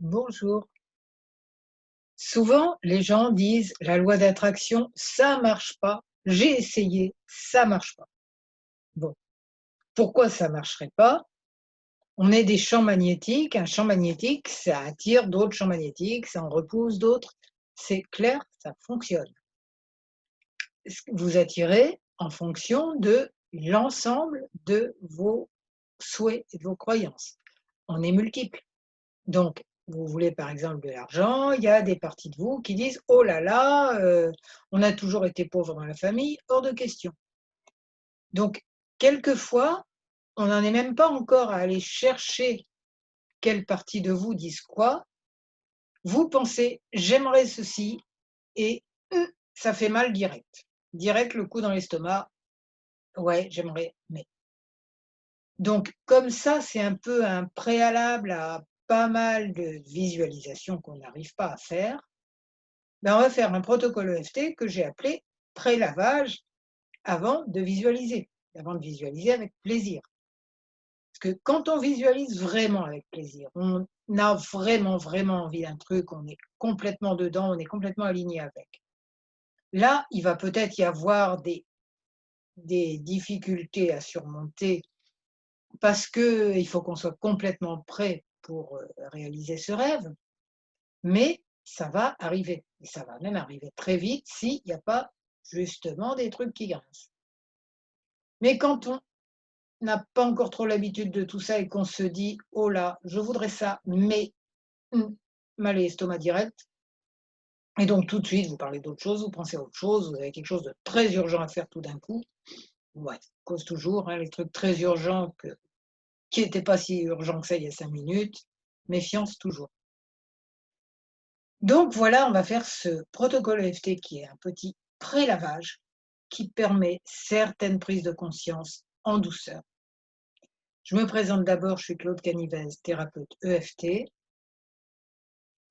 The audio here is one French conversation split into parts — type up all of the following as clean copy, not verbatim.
Bonjour. Souvent, les gens disent la loi d'attraction, ça marche pas. J'ai essayé, ça marche pas. Bon, pourquoi ça marcherait pas? On est des champs magnétiques. Un champ magnétique, ça attire d'autres champs magnétiques, ça en repousse d'autres. C'est clair, ça fonctionne. Vous attirez en fonction de l'ensemble de vos souhaits et de vos croyances. On est multiples. Donc, vous voulez par exemple de l'argent, il y a des parties de vous qui disent: «Oh là là, on a toujours été pauvre dans la famille, hors de question». Donc, quelquefois, on n'en est même pas encore à aller chercher quelle partie de vous disent quoi. Vous pensez: «J'aimerais ceci» et ça fait mal direct. Direct, le coup dans l'estomac: «Ouais, j'aimerais, mais». Donc comme ça, c'est un peu un préalable à pas mal de visualisations qu'on n'arrive pas à faire. Ben, on va faire un protocole EFT que j'ai appelé pré-lavage avant de visualiser avec plaisir. Parce que quand on visualise vraiment avec plaisir, on a vraiment, vraiment envie d'un truc, on est complètement dedans, on est complètement aligné avec. Là, il va peut-être y avoir des difficultés à surmonter parce qu'il faut qu'on soit complètement prêt pour réaliser ce rêve, mais ça va arriver. Et ça va même arriver très vite s'il n'y a pas justement des trucs qui grincent. Mais quand on n'a pas encore trop l'habitude de tout ça et qu'on se dit: «Oh là, je voudrais ça, mais mal à l'estomac direct», et donc tout de suite vous parlez d'autre chose, vous pensez à autre chose, vous avez quelque chose de très urgent à faire tout d'un coup. Ouais, cause toujours, hein, les trucs très urgents qui n'étaient pas si urgents que ça il y a 5 minutes, méfiance toujours. Donc voilà, on va faire ce protocole EFT qui est un petit pré-lavage qui permet certaines prises de conscience en douceur. Je me présente d'abord, je suis Claude Canivez, thérapeute EFT.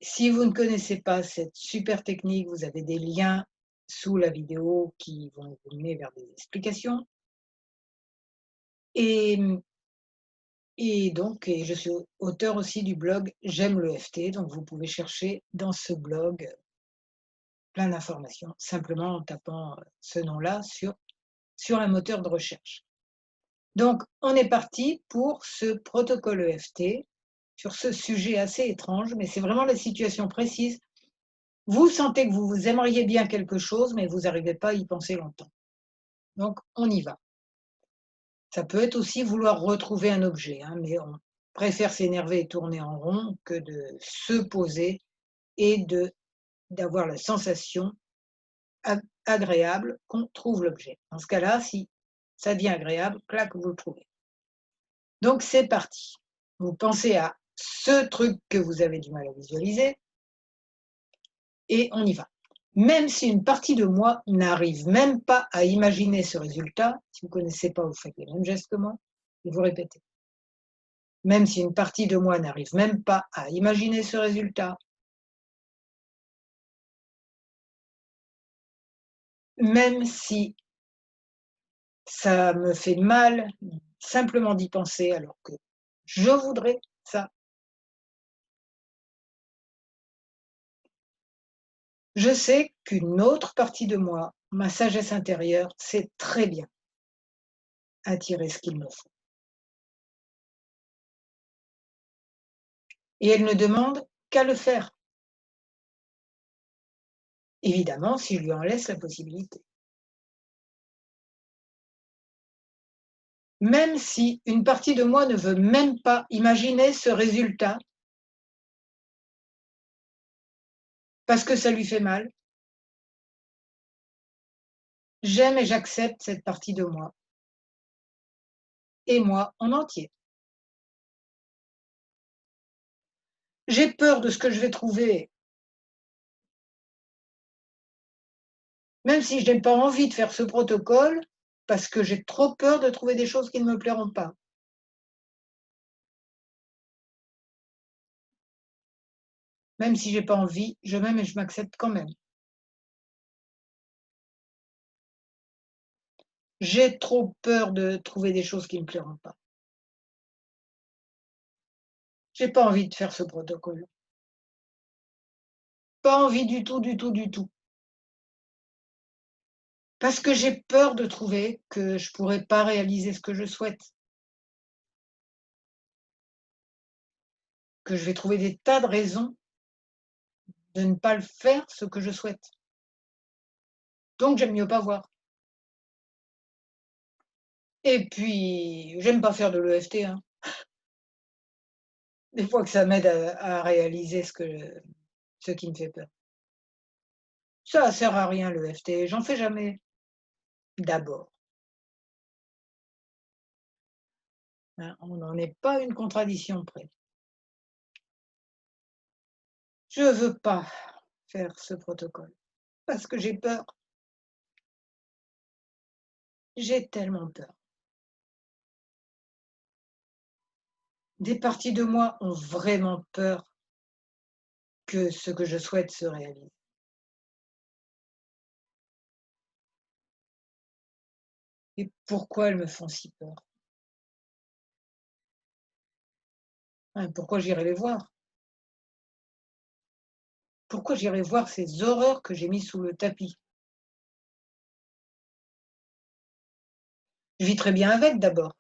Si vous ne connaissez pas cette super technique, vous avez des liens sous la vidéo qui vont vous mener vers des explications. Et, et je suis auteur aussi du blog J'aime l'EFT, donc vous pouvez chercher dans ce blog plein d'informations, simplement en tapant ce nom-là sur un moteur de recherche. Donc, on est parti pour ce protocole EFT sur ce sujet assez étrange, mais c'est vraiment la situation précise. Vous sentez que vous aimeriez bien quelque chose, mais vous n'arrivez pas à y penser longtemps. Donc, on y va. Ça peut être aussi vouloir retrouver un objet, hein, mais on préfère s'énerver et tourner en rond que de se poser et d'avoir la sensation agréable qu'on trouve l'objet. Dans ce cas-là, si ça devient agréable, clac, vous le trouvez. Donc c'est parti. Vous pensez à ce truc que vous avez du mal à visualiser et on y va. Même si une partie de moi n'arrive même pas à imaginer ce résultat, si vous ne connaissez pas, vous faites les mêmes gestes que moi et vous répétez. Même si une partie de moi n'arrive même pas à imaginer ce résultat, même si ça me fait mal simplement d'y penser alors que je voudrais ça. Je sais qu'une autre partie de moi, ma sagesse intérieure, sait très bien attirer ce qu'il me faut. Et elle ne demande qu'à le faire. Évidemment, si je lui en laisse la possibilité. Même si une partie de moi ne veut même pas imaginer ce résultat parce que ça lui fait mal, j'aime et j'accepte cette partie de moi et moi en entier. J'ai peur de ce que je vais trouver, même si je n'ai pas envie de faire ce protocole, parce que j'ai trop peur de trouver des choses qui ne me plairont pas. Même si j'ai pas envie, je m'aime et je m'accepte quand même. J'ai trop peur de trouver des choses qui ne me plairont pas. J'ai pas envie de faire ce protocole. Pas envie du tout, du tout, du tout. Parce que j'ai peur de trouver que je pourrais pas réaliser ce que je souhaite, que je vais trouver des tas de raisons de ne pas le faire, ce que je souhaite. Donc j'aime mieux pas voir. Et puis, j'aime pas faire de l'EFT, hein. Des fois que ça m'aide à réaliser ce qui me fait peur. Ça sert à rien l'EFT, j'en fais jamais. D'abord, hein, on n'en est pas à une contradiction près. Je veux pas faire ce protocole parce que j'ai peur. J'ai tellement peur. Des parties de moi ont vraiment peur que ce que je souhaite se réalise. Et pourquoi elles me font si peur? Hein, pourquoi j'irais les voir? Pourquoi j'irais voir ces horreurs que j'ai mises sous le tapis? Je vis très bien avec d'abord.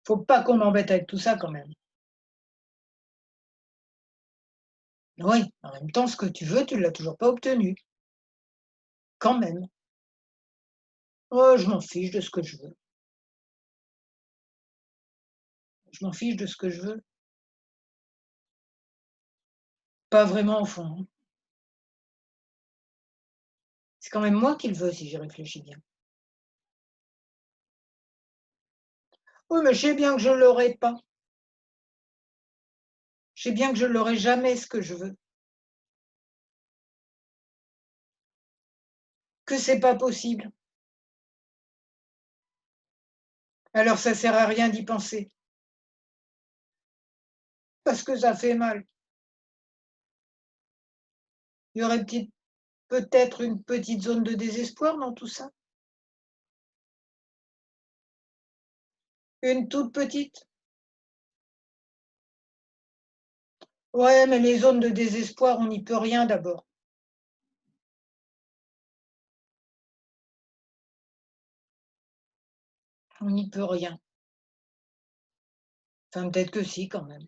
Faut pas qu'on m'embête avec tout ça quand même. Oui, en même temps, ce que tu veux, tu l'as toujours pas obtenu. Quand même. Oh, je m'en fiche de ce que je veux. Je m'en fiche de ce que je veux. Pas vraiment au fond, hein. C'est quand même moi qui le veux si j'y réfléchis bien. Oui, mais je sais bien que je l'aurai pas. Je sais bien que je l'aurai jamais ce que je veux. Que c'est pas possible. Alors ça sert à rien d'y penser. Parce que ça fait mal. Il y aurait peut-être une petite zone de désespoir dans tout ça. Une toute petite. Ouais, mais les zones de désespoir, on n'y peut rien d'abord. On n'y peut rien. Enfin, peut-être que si, quand même.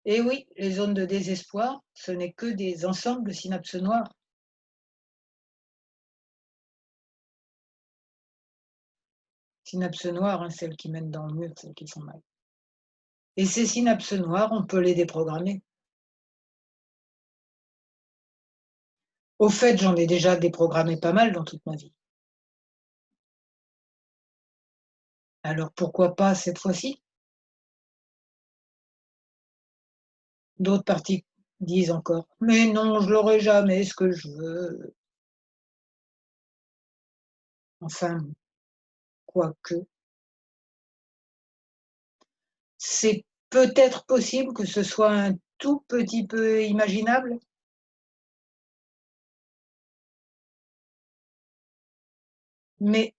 Et oui, les zones de désespoir, ce n'est que des ensembles de synapses noires. Synapses noires, hein, celles qui mènent dans le mur, celles qui font mal. Et ces synapses noires, on peut les déprogrammer. Au fait, j'en ai déjà déprogrammé pas mal dans toute ma vie. Alors pourquoi pas cette fois-ci? D'autres parties disent encore: «Mais non, je l'aurai jamais ce que je veux». Enfin, quoique, c'est peut-être possible que ce soit un tout petit peu imaginable, mais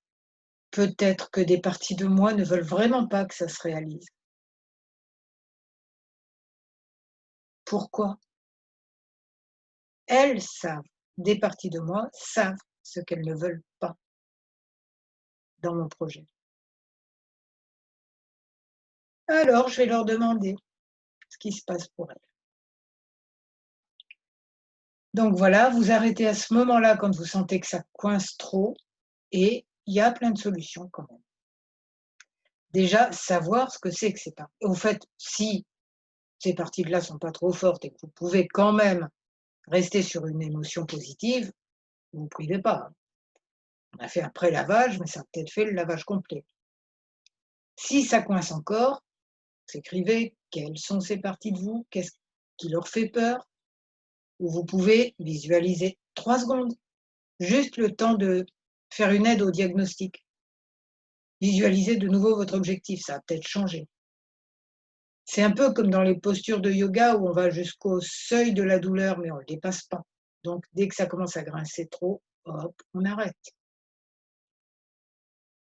peut-être que des parties de moi ne veulent vraiment pas que ça se réalise. Pourquoi? Elles savent, des parties de moi savent ce qu'elles ne veulent pas dans mon projet. Alors je vais leur demander ce qui se passe pour elles. Donc voilà, vous arrêtez à ce moment-là quand vous sentez que ça coince trop et il y a plein de solutions quand même. Déjà, savoir ce que c'est que ces parties. Au fait, si ces parties-là sont pas trop fortes et que vous pouvez quand même rester sur une émotion positive, vous ne privez pas. On a fait un pré-lavage, mais ça a peut-être fait le lavage complet. Si ça coince encore, vous écrivez quelles sont ces parties de vous, qu'est-ce qui leur fait peur, ou vous pouvez visualiser 3 secondes, juste le temps de faire une aide au diagnostic. Visualisez de nouveau votre objectif, ça va peut-être changer. C'est un peu comme dans les postures de yoga où on va jusqu'au seuil de la douleur, mais on ne le dépasse pas. Donc, dès que ça commence à grincer trop, hop, on arrête.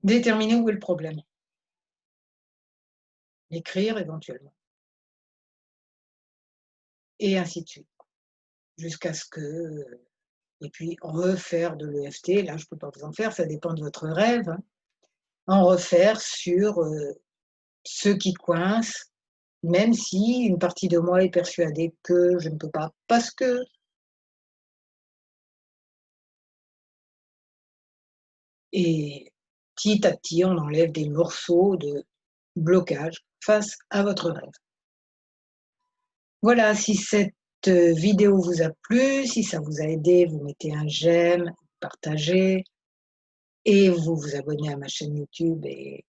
Déterminer où est le problème. L'écrire éventuellement. et ainsi de suite. Jusqu'à ce que et puis refaire de l'EFT, là je ne peux pas vous en faire, ça dépend de votre rêve, hein. En refaire sur, ceux qui coincent, même si une partie de moi est persuadée que je ne peux pas, parce que et petit à petit, on enlève des morceaux de blocage face à votre rêve. Voilà, si cette, vidéo vous a plu, si ça vous a aidé, vous mettez un j'aime, partagez et vous vous abonnez à ma chaîne YouTube et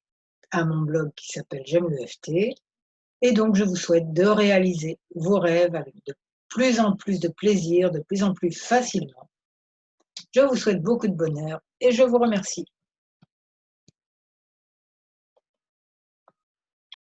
à mon blog qui s'appelle J'aime l'EFT. Et donc je vous souhaite de réaliser vos rêves avec de plus en plus de plaisir, de plus en plus facilement. Je vous souhaite beaucoup de bonheur et je vous remercie.